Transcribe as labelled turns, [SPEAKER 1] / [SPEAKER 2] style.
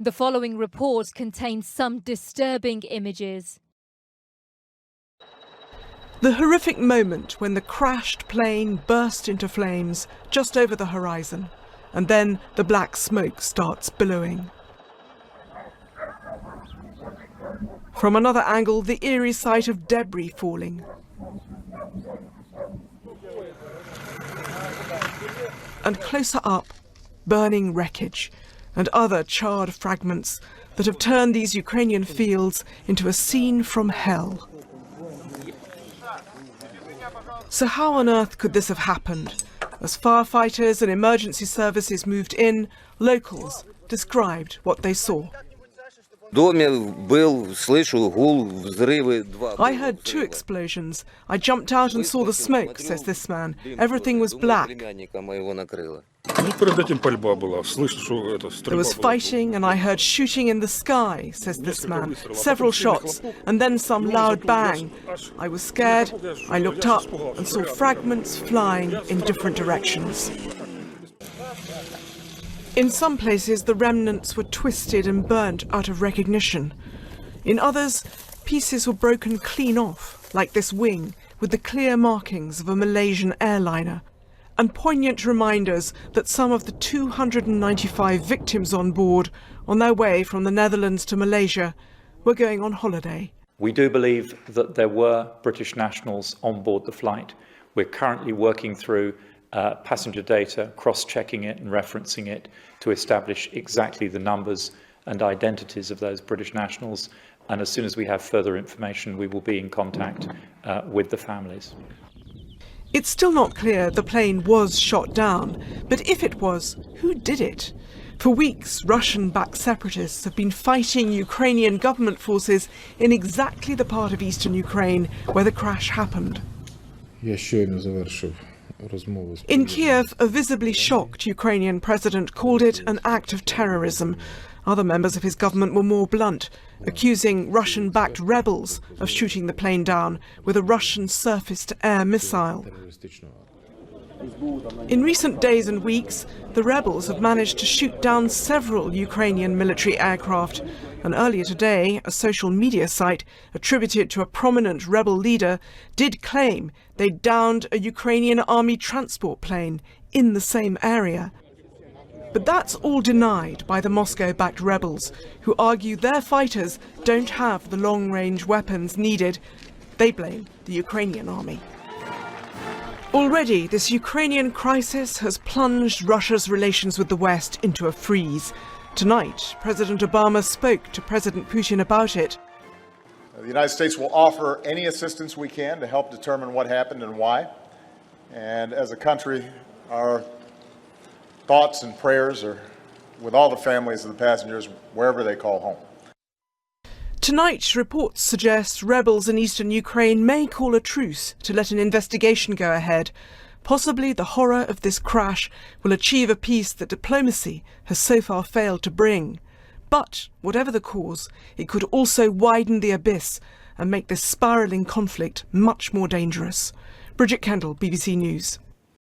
[SPEAKER 1] The following report contains some disturbing images.
[SPEAKER 2] The horrific moment when the crashed plane burst into flames just over the horizon, and then the black smoke starts billowing. From another angle, the eerie sight of debris falling. And closer up, burning wreckage and other charred fragments that have turned these Ukrainian fields into a scene from hell. So how on earth could this have happened? As firefighters and emergency services moved in, locals described what they saw. I heard 2 explosions. I jumped out and saw the smoke, says this man. Everything was black. There was fighting and I heard shooting in the sky, says this man. Several shots and then some loud bang. I was scared. I looked up and saw fragments flying in different directions. In some places, the remnants were twisted and burnt out of recognition. In others, pieces were broken clean off, like this wing, with the clear markings of a Malaysian airliner, and poignant reminders that some of the 295 victims on board, on their way from the Netherlands to Malaysia, were going on holiday.
[SPEAKER 3] We do believe that there were British nationals on board the flight. We're currently working through passenger data, cross-checking it and referencing it to establish exactly the numbers and identities of those British nationals. And as soon as we have further information, we will be in contact with the families.
[SPEAKER 2] It's still not clear the plane was shot down, but if it was, who did it? For weeks, Russian-backed separatists have been fighting Ukrainian government forces in exactly the part of eastern Ukraine where the crash happened. In Kiev, a visibly shocked Ukrainian president called it an act of terrorism. Other members of his government were more blunt, accusing Russian-backed rebels of shooting the plane down with a Russian surface-to-air missile. In recent days and weeks, the rebels have managed to shoot down several Ukrainian military aircraft. And earlier today, a social media site attributed to a prominent rebel leader did claim they'd downed a Ukrainian army transport plane in the same area. But that's all denied by the Moscow-backed rebels, who argue their fighters don't have the long-range weapons needed. They blame the Ukrainian army. Already, this Ukrainian crisis has plunged Russia's relations with the West into a freeze. Tonight, President Obama spoke to President Putin about it.
[SPEAKER 4] The United States will offer any assistance we can to help determine what happened and why. And as a country, our thoughts and prayers are with all the families of the passengers, wherever they call home.
[SPEAKER 2] Tonight, reports suggest rebels in eastern Ukraine may call a truce to let an investigation go ahead. Possibly the horror of this crash will achieve a peace that diplomacy has so far failed to bring. But, whatever the cause, it could also widen the abyss and make this spiralling conflict much more dangerous. Bridget Kendall, BBC News.